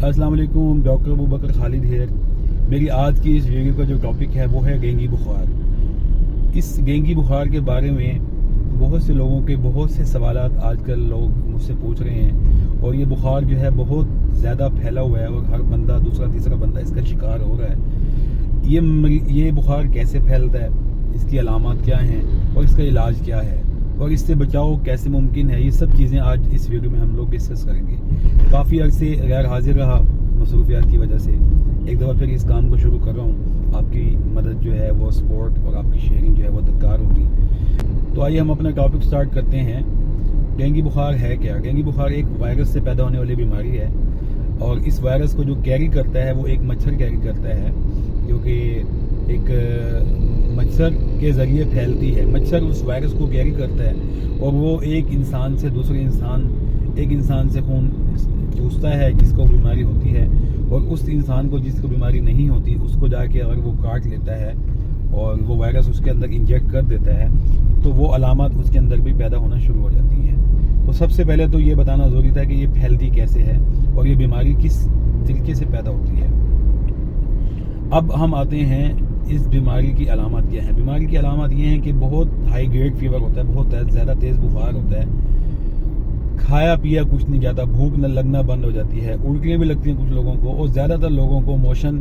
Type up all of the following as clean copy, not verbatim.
अस्सलाम वालेकुम, डॉक्टर अबू बकर खालिद है। मेरी आज की इस वीडियो का जो टॉपिक है वो है डेंगू बुखार। इस डेंगू बुखार के बारे में बहुत से लोगों के बहुत से सवालात आजकल लोग मुझसे पूछ रहे हैं और ये बुखार जो है बहुत ज़्यादा फैला हुआ है और हर बंदा दूसरा तीसरा बंदा इसका शिकार हो रहा है। ये बुखार कैसे फैलता है, इसकी अलामत क्या हैं और इसका इलाज क्या है और इससे बचाव कैसे मुमकिन है, ये सब चीज़ें आज इस वीडियो में हम लोग डिस्कस करेंगे। काफ़ी अर्से गैर हाजिर रहा मसरूफियात की वजह से, एक दफ़ा फिर इस काम को शुरू कर रहा हूँ। आपकी मदद जो है वो सपोर्ट और आपकी शेयरिंग जो है वो दरकार होगी। तो आइए हम अपना टॉपिक स्टार्ट करते हैं। डेंगू बुखार है क्या? डेंगू बुखार एक वायरस से पैदा होने वाली बीमारी है और इस वायरस को जो कैरी करता है वो एक मच्छर कैरी करता है, जो कि एक मच्छर के ज़रिए फैलती है। मच्छर उस वायरस को कैरी करता है और वो एक इंसान से दूसरे एक इंसान से खून चूसता है जिसको बीमारी होती है, और उस इंसान को जिसको बीमारी नहीं होती उसको जाके अगर वो काट लेता है और वो वायरस उसके अंदर इंजेक्ट कर देता है तो वो अलामत उसके अंदर भी पैदा होना शुरू हो जाती हैं। तो सबसे पहले तो ये बताना ज़रूरी था कि ये फैलती कैसे है और ये बीमारी किस तरीके से पैदा होती है। अब हम आते हैं इस बीमारी की अलामत क्या है। बीमारी की अलामत ये है कि बहुत हाई ग्रेड फीवर होता है, बहुत ज़्यादा तेज़ बुखार होता है, खाया पिया कुछ नहीं जाता, भूख न लगना बंद हो जाती है, उल्टियाँ भी लगती हैं कुछ लोगों को, और ज़्यादातर लोगों को मोशन,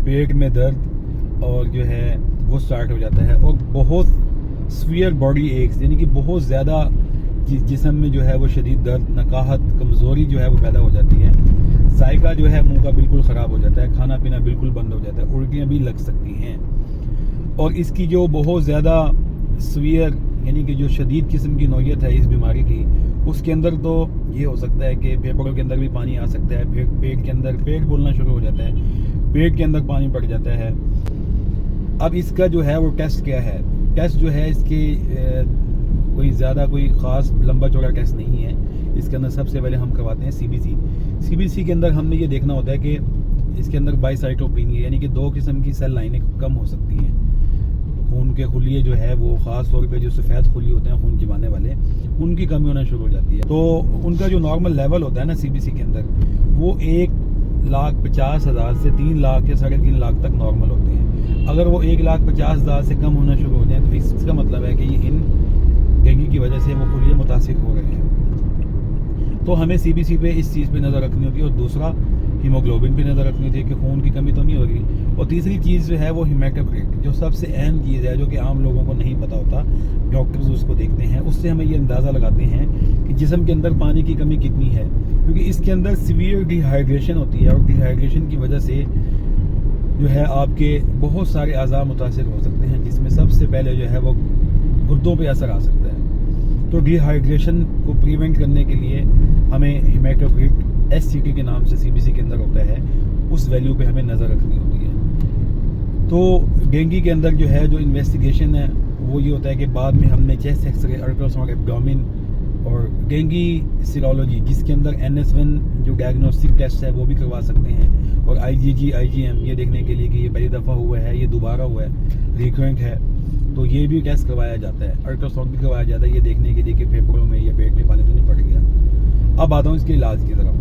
पेट में दर्द और जो है वो स्टार्ट हो जाता है, और बहुत सीवियर बॉडी एक्स यानी कि बहुत ज़्यादा जिस्म में जो है वो शदीद दर्द, नकाहत, कमज़ोरी जो है वो पैदा हो जाती है। जायका जो है मुंह का बिल्कुल ख़राब हो जाता है, खाना पीना बिल्कुल बंद हो जाता है, उल्टियाँ भी लग सकती हैं। और इसकी जो बहुत ज़्यादा सीवियर यानी कि जो शदीद किस्म की नौयत है इस बीमारी की, उसके अंदर तो ये हो सकता है कि फेफड़ों के अंदर भी पानी आ सकता है, पेट के अंदर पेट बोलना शुरू हो जाता है, पेट के अंदर पानी पड़ जाता है। अब इसका जो है वो टेस्ट क्या है? टेस्ट जो है इसकी कोई ख़ास लंबा चौड़ा टेस्ट नहीं है। इसके अंदर सबसे पहले हम करवाते हैं सीबीसी के अंदर हमने ये देखना होता है कि इसके अंदर बाईसाइटोपिनिया यानी कि दो किस्म की सेल लाइनें कम हो सकती हैं। खून के खुलिये जो है वो ख़ास तौर पे जो सफ़ेद खुलिये होते हैं खून जमाने वाले, उनकी कमी होना शुरू हो जाती है। तो उनका जो नॉर्मल लेवल होता है ना सीबीसी के अंदर, वो 1,50,000 से 3 लाख या 3.5 लाख तक नॉर्मल होते हैं। अगर वो 1,50,000 से कम होना शुरू हो जाए तो इसका मतलब है कि ये इन डेंगू की वजह से वो खुलिये मुतासिर हो रहे हैं। तो हमें सीबीसी पे इस चीज़ पे नज़र रखनी होती है, और दूसरा हीमोग्लोबिन पे नज़र रखनी होती है कि खून की कमी तो नहीं हो रही। और तीसरी चीज़ जो है वो हेमाटोक्रिट, जो सबसे अहम चीज़ है, जो कि आम लोगों को नहीं पता होता, डॉक्टर्स उसको देखते हैं, उससे हमें ये अंदाज़ा लगाते हैं कि जिस्म के अंदर पानी की कमी कितनी है, क्योंकि इसके अंदर सीवियर डिहाइड्रेशन होती है और डिहाइड्रेशन की वजह से जो है आपके बहुत सारे अज़ा मुतासिर हो सकते हैं, जिसमें सबसे पहले जो है वो गुर्दों पे असर आ सकता है। तो डिहाइड्रेशन को प्रिवेंट करने के लिए हमें हेमाटोक्रिट SCT के नाम से सीबीसी के अंदर होता है, उस वैल्यू पे हमें नज़र रखनी होती है। तो डेंगू के अंदर जो है जो इन्वेस्टिगेशन है वो ये होता है कि बाद में हमने चेस्ट एक्सरे, अल्ट्रासाउंड, एब्डोमेन और डेंगू सीरोलॉजी, जिसके अंदर NS1 जो डायग्नोस्टिक टेस्ट है वो भी करवा सकते हैं, और IgG, IgM ये देखने के लिए कि ये पहली दफ़ा हुआ है, ये दोबारा हुआ है, रिकरेंट है, तो ये भी टेस्ट करवाया जाता है। अल्ट्रासाउंड भी करवाया जाता है ये देखने के लिए कि फेफड़ों में या पेट में पानी तो नहीं पड़ गया। अब आता हूँ इसके इलाज की तरफ।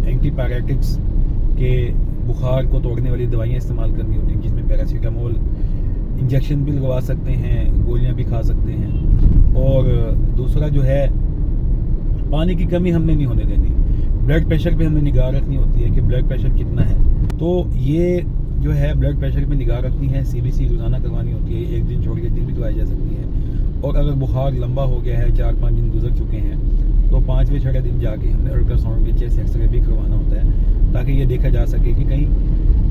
एंटीपायरेटिक्स के बुखार को तोड़ने वाली दवाइयाँ इस्तेमाल करनी होती हैं, जिसमें पैरासीटामोल इंजेक्शन भी लगवा सकते हैं, गोलियाँ भी खा सकते हैं। और दूसरा जो है पानी की कमी हमने नहीं होने देनी। ब्लड प्रेशर पे हमें निगाह रखनी होती है कि ब्लड प्रेशर कितना है, तो ये जो है ब्लड प्रेशर पे निगाह रखनी है। सीबीसी रोज़ाना करवानी होती है, एक दिन छोड़ के दिन भी करवाई जा सकती है। और अगर बुखार लंबा हो गया है, 4-5 दिन गुजर चुके हैं, तो 5वें-6वें दिन जाके हमें अल्ट्रासाउंड के चेस्ट एक्सरे भी करवाना होता है, ताकि ये देखा जा सके कि कहीं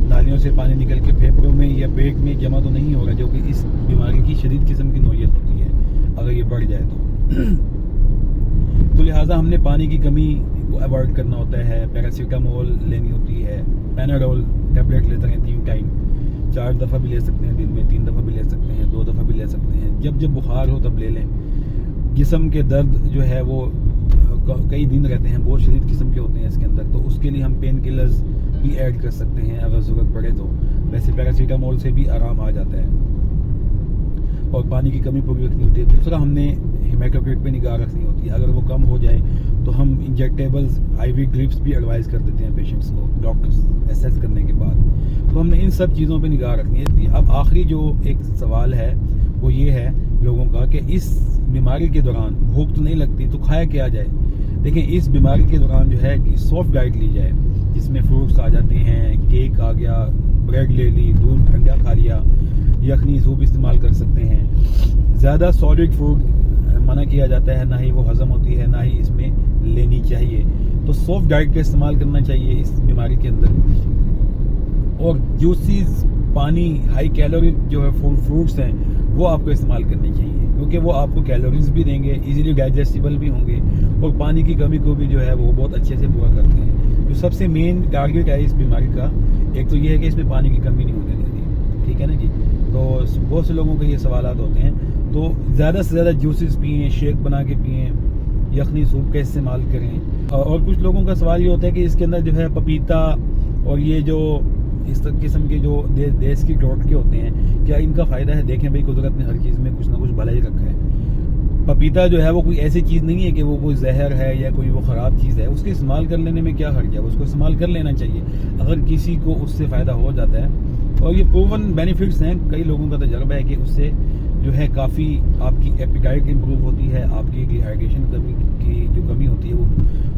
नालियों से पानी निकल के फेफड़ों में या पेट में जमा तो नहीं हो रहा, जो कि इस बीमारी की शदीद किस्म की नौयत होती है अगर ये बढ़ जाए तो लिहाजा हमने पानी की कमी को अवॉइड करना होता है। पैरासीटामोल लेनी होती है, पैनाडोल टैबलेट लेते हैं 3 टाइम, 4 दफ़ा भी ले सकते हैं दिन में, 3 दफ़ा भी ले सकते हैं, 2 दफ़ा भी ले सकते हैं। जब बुखार हो तब ले लें। जिस्म के दर्द जो है वो कई दिन रहते हैं, बहुत शदीद किस्म के होते हैं इसके अंदर, तो उसके लिए हम पेन किलर्स भी ऐड कर सकते हैं अगर ज़रूरत पड़े तो। वैसे पैरासीटामोल से भी आराम आ जाता है और पानी की कमी पूरी रखनी होती है। दूसरा हमने हेमाटोक्रिट पे निगाह रखनी होती है, अगर वो कम हो जाए तो हम इंजेक्टेबल्स IV ड्रिप्स भी एडवाइस कर देते हैं पेशेंट्स को, ایسیس کرنے کے بعد. تو ہم نے ان سب چیزوں پہ نگاہ رکھنی ہے. اب آخری جو ایک سوال ہے وہ یہ ہے لوگوں کا کہ اس بیماری کے دوران بھوک تو نہیں لگتی تو کھایا کیا جائے. دیکھیں اس بیماری کے دوران جو ہے کہ سافٹ ڈائٹ لی جائے جس میں فروٹس آ جاتے ہیں, کیک آ گیا, بریڈ لے لی, دودھ ٹھنڈا کھا لیا, یخنی سوپ استعمال کر سکتے ہیں. زیادہ سالڈ فوڈ منع کیا جاتا ہے, نہ ہی وہ ہضم ہوتی ہے, نہ ہی اس میں لینی چاہیے. تو سافٹ ڈائٹ کا استعمال کرنا چاہیے اس بیماری کے اندر. اور جوسیز, پانی, ہائی کیلوری جو ہے فروٹس ہیں وہ آپ کو استعمال کرنے چاہیے کیونکہ وہ آپ کو کیلوریز بھی دیں گے, ایزیلی ڈائجسٹیبل بھی ہوں گے, اور پانی کی کمی کو بھی جو ہے وہ بہت اچھے سے پورا کرتے ہیں. جو سب سے مین ٹارگیٹ ہے اس بیماری کا, ایک تو یہ ہے کہ اس میں پانی کی کمی نہیں ہونے دینی. ٹھیک ہے نا جی. تو بہت سے لوگوں کے یہ سوالات ہوتے ہیں. تو زیادہ سے زیادہ جوسز پئیں, شیک بنا کے پئیں, یخنی سوپ کا استعمال کریں. اور کچھ لوگوں کا سوال یہ ہوتا ہے کہ اس کے اندر جو ہے پپیتا اور یہ جو اس قسم کے جو دیس کی ٹوٹکے ہوتے ہیں کیا ان کا فائدہ ہے؟ دیکھیں بھائی, قدرت نے ہر چیز میں کچھ نہ کچھ بھلا ہی رکھا ہے. پپیتا جو ہے وہ کوئی ایسی چیز نہیں ہے کہ وہ کوئی زہر ہے یا کوئی وہ خراب چیز ہے. اس کے استعمال کر لینے میں کیا حرج ہے؟ اس کو استعمال کر لینا چاہیے اگر کسی کو اس سے فائدہ ہو جاتا ہے. اور یہ پروون بینیفٹس ہیں, کئی لوگوں کا تجربہ ہے کہ اس سے جو ہے کافی آپ کی ایپیٹائٹ امپروو ہوتی ہے, آپ کی ڈیہائیڈریشن کی جو کمی ہوتی ہے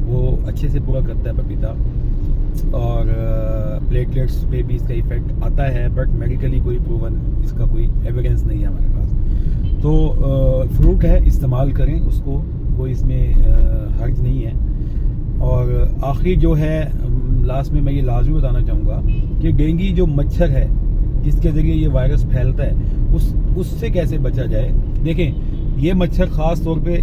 وہ اچھے سے پورا کرتا ہے پپیتا. اور پلیٹلیٹس پہ بھی اس کا ایفیکٹ آتا ہے, بٹ میڈیکلی کوئی پروون اس کا کوئی ایویڈنس نہیں ہے ہمارے پاس. تو فروٹ ہے, استعمال کریں اس کو, کوئی اس میں حرج نہیں ہے. اور آخری جو ہے لاسٹ میں یہ لازمی بتانا چاہوں گا کہ ڈینگی جو مچھر ہے جس کے ذریعے یہ وائرس پھیلتا ہے اس سے کیسے بچا جائے. دیکھیں یہ مچھر خاص طور پہ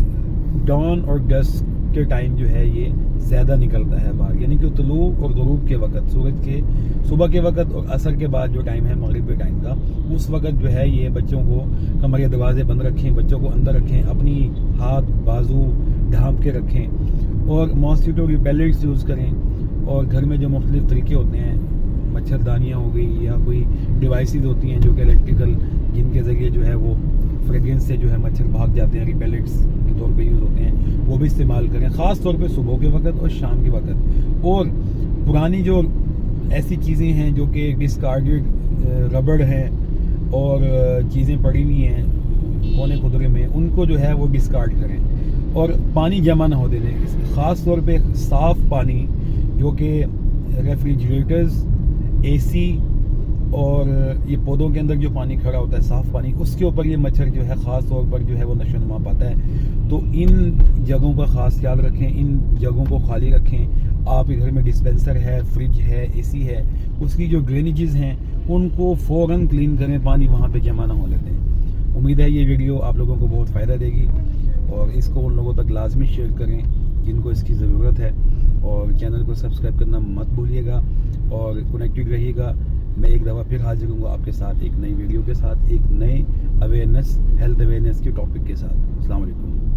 ڈان اور ڈسک کے ٹائم جو ہے یہ زیادہ نکلتا ہے باہر, یعنی کہ طلوع اور غروب کے وقت, سورج کے صبح کے وقت اور عصر کے بعد جو ٹائم ہے مغرب کے ٹائم کا, اس وقت جو ہے یہ بچوں کو کمرے دروازے بند رکھیں, بچوں کو اندر رکھیں, اپنی ہاتھ بازو ڈھانپ کے رکھیں, اور ماسکیٹو ریپیلنٹس یوز کریں. اور گھر میں جو مختلف طریقے ہوتے ہیں, مچھردانیاں ہو گئی یا کوئی ڈیوائسز ہوتی ہیں جو کہ الیکٹریکل, جن کے ذریعے جو ہے وہ فریگرنس سے جو ہے مچھر بھاگ جاتے ہیں, ریپیلنٹس کے طور پہ یوز ہوتے ہیں, وہ بھی استعمال کریں خاص طور پہ صبح کے وقت اور شام کے وقت. اور پرانی جو ایسی چیزیں ہیں جو کہ ڈسکارڈڈ ربڑ ہیں اور چیزیں پڑی ہوئی ہیں کونے خدرے میں, ان کو جو ہے وہ ڈسکارڈ کریں. اور پانی جمع نہ ہو دیں, خاص طور پہ صاف پانی جو کہ ریفریجریٹرز, اے سی اور یہ پودوں کے اندر جو پانی کھڑا ہوتا ہے صاف پانی, اس کے اوپر یہ مچھر جو ہے خاص طور پر جو ہے وہ نشو نما پاتا ہے. تو ان جگہوں کا خاص خیال رکھیں, ان جگہوں کو خالی رکھیں. آپ کے گھر میں ڈسپینسر ہے, فریج ہے, اے سی ہے, اس کی جو ڈرینیجز ہیں ان کو فوراً کلین کریں, پانی وہاں پہ جمع نہ ہونے دیں. امید ہے یہ ویڈیو آپ لوگوں کو بہت فائدہ دے گی, اور اس کو ان لوگوں تک لازمی شیئر کریں جن کو اس کی ضرورت ہے. اور چینل کو سبسکرائب کرنا مت بھولیے گا, اور کنیکٹڈ رہیے گا. میں ایک دفعہ پھر حاضر ہوں گا آپ کے ساتھ ایک نئی ویڈیو کے ساتھ, ایک نئے اویئرنیس, ہیلتھ اویئرنیس کے ٹاپک کے ساتھ. السلام علیکم.